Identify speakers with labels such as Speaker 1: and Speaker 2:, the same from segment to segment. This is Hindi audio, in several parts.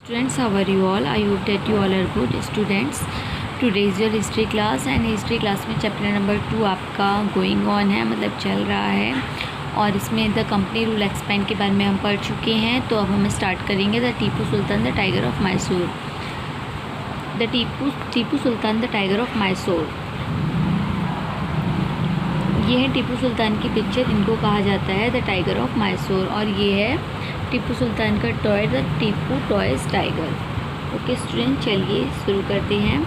Speaker 1: Students, how are you all? I hope that you all are good students. Today is your history class and history class में चैप्टर नंबर 2 आपका गोइंग ऑन है, मतलब चल रहा है। और इसमें द कंपनी रूल एक्सपेंड के बारे में हम पढ़ चुके हैं। तो अब हम स्टार्ट करेंगे the Tipu Sultan the tiger of Mysore. The Tipu Sultan the tiger of Mysore, ये है टीपू सुल्तान की पिक्चर। इनको कहा जाता है द टाइगर ऑफ मैसूर। और ये है टीपू सुल्तान का toy the Tipu toys tiger. Okay student, चलिए शुरू करते हैं।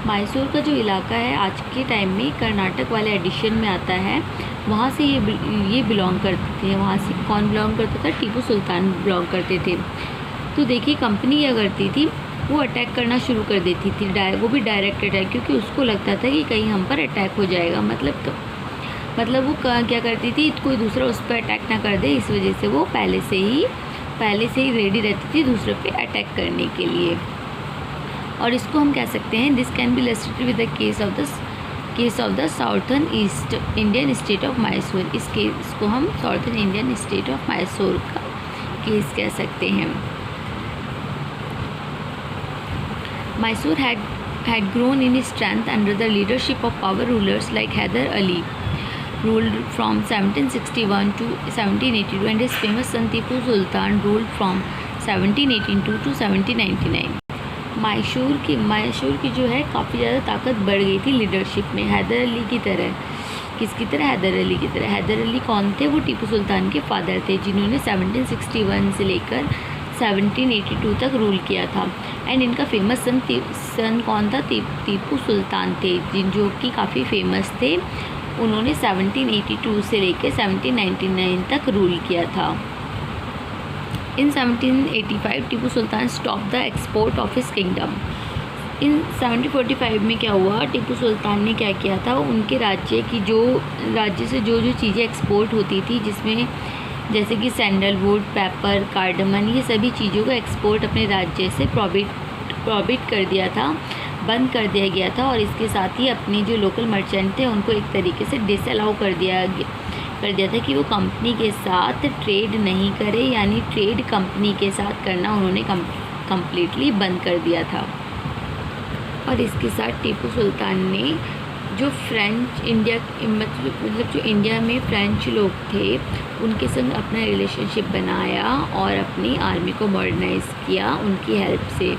Speaker 1: मैसूर का जो इलाका है आज के टाइम में कर्नाटक वाले एडिशन में आता है। वहाँ से ये बिलोंग करते थे। वहाँ से कौन बिलोंग करता था? टीपू सुल्तान बिलोंग करते थे। तो देखिए कंपनी क्या करती थी, वो अटैक करना शुरू कर देती थी। वो भी डायरेक्ट अटैक, क्योंकि उसको लगता था कि कहीं हम पर अटैक हो जाएगा। मतलब वो क्या करती थी, कोई दूसरा उस पर अटैक ना कर दे, इस वजह से वो पहले से ही रेडी रहती थी दूसरे पे अटैक करने के लिए। और इसको हम कह सकते हैं this can be illustrated with the case of the southern east Indian state of Mysore. इस केस को हम southern Indian state of Mysore का केस कह सकते हैं। Mysore had grown in strength under the leadership of power rulers like Hyder Ali, ruled from 1761 to 1782, and his famous son Tipu Sultan ruled from 1782 to 1799। Mysore की जो है काफ़ी ज़्यादा ताकत बढ़ गई थी लीडरशिप में, हैदर अली की तरह। किसकी तरह? हैदर अली की तरह। हैदर अली कौन थे? वो टीपू सुल्तान के फादर थे, जिन्होंने 1761 से लेकर 1782 तक रूल किया था। एंड इनका फेमस सन कौन था? टीपू सुल्तान थे, जो कि काफ़ी फेमस थे। उन्होंने 1782 से लेकर 1799 तक रूल किया था। In 1785 Tipu Sultan stop the export of his kingdom. In 1745 में क्या हुआ, टीपू सुल्तान ने क्या किया था, उनके राज्य से जो चीज़ें एक्सपोर्ट होती थी, जिसमें जैसे कि सैंडलवुड, पेपर, कार्डमन, ये सभी चीज़ों का एक्सपोर्ट अपने राज्य से प्रोहिबिट कर दिया था, बंद कर दिया गया था। और इसके साथ ही अपने जो लोकल मर्चेंट थे उनको एक तरीके से डिसअलाउ कर दिया था कि वो कंपनी के साथ ट्रेड नहीं करे, यानी ट्रेड कंपनी के साथ करना उन्होंने कम्प्लीटली बंद कर दिया था। और इसके साथ टीपू सुल्तान ने जो जो इंडिया में फ्रेंच लोग थे उनके संग अपना रिलेशनशिप बनाया और अपनी आर्मी को मॉडर्नाइज़ किया उनकी हेल्प से।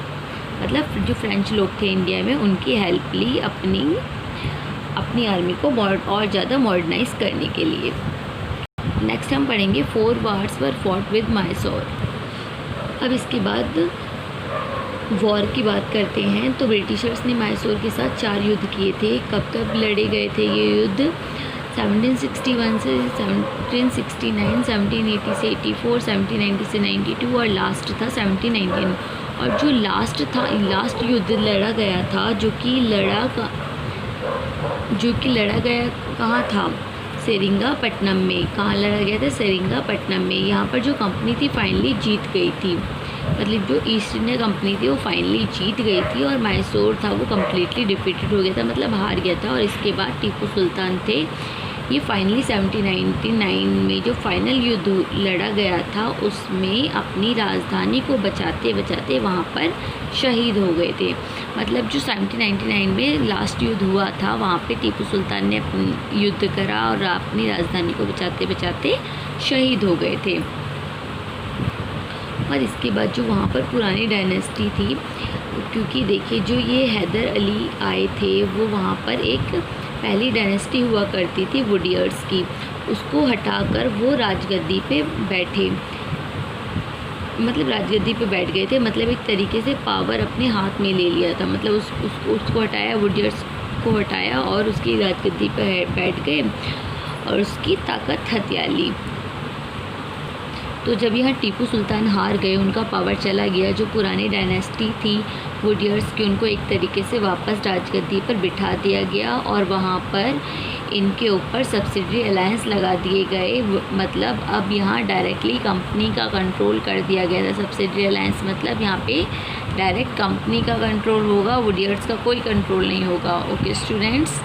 Speaker 1: मतलब जो फ्रेंच लोग थे इंडिया में, उनकी हेल्प ली अपनी आर्मी को और ज़्यादा मॉडर्नाइज़ करने के लिए। नेक्स्ट हम पढ़ेंगे 4 wars were fought with Mysore. अब इसके बाद वॉर की बात करते हैं। तो ब्रिटिशर्स ने मैसूर के साथ 4 युद्ध किए थे। कब लड़े गए थे ये युद्ध? 1761 से 1769, 1780 से 84, 1790 से 92 और लास्ट था 1799। और जो लास्ट युद्ध लड़ा गया था, जो कि लड़ा गया कहाँ था? सेरिंगापट्टनम में। कहाँ लड़ा गया था? सेरिंगापट्टनम में। यहाँ पर जो कंपनी थी फाइनली जीत गई थी, मतलब जो ईस्ट इंडिया कंपनी थी वो फाइनली जीत गई थी। और मैसूर था वो कम्प्लीटली डिफीटेड हो गया था, मतलब हार गया था। और इसके बाद टीपू सुल्तान थे, ये फाइनली 1799 में जो फाइनल युद्ध लड़ा गया था उसमें अपनी राजधानी को बचाते बचाते वहाँ पर शहीद हो गए थे। मतलब जो 1799 में लास्ट युद्ध हुआ था वहाँ पे टीपू सुल्तान ने अपनी युद्ध करा और अपनी राजधानी को बचाते बचाते शहीद हो गए थे। और इसके बाद जो वहाँ पर पुरानी डायनेस्टी थी, क्योंकि देखिए जो ये हैदर अली आए थे वो वहाँ पर एक पहली डायनेस्टी हुआ करती थी वुडियर्स की, उसको हटाकर वो राजगद्दी पे बैठे, मतलब राजगद्दी पे बैठ गए थे। मतलब एक तरीके से पावर अपने हाथ में ले लिया था। मतलब उसको हटाया, वुडियर्स को हटाया और उसकी राजगद्दी पे बैठ गए और उसकी ताकत हथिया ली। तो जब यहाँ टीपू सुल्तान हार गए, उनका पावर चला गया, जो पुरानी डायनेस्टी थी वुडियर्स की, उनको एक तरीके से वापस राजगद्दी पर बिठा दिया गया और वहाँ पर इनके ऊपर सब्सिडरी अलायंस लगा दिए गए। मतलब अब यहाँ डायरेक्टली कंपनी का कंट्रोल कर दिया गया था। सब्सिडरी अलायंस मतलब यहाँ पे डायरेक्ट कंपनी का कंट्रोल होगा, वुडियर्स का कोई कंट्रोल नहीं होगा। Okay students.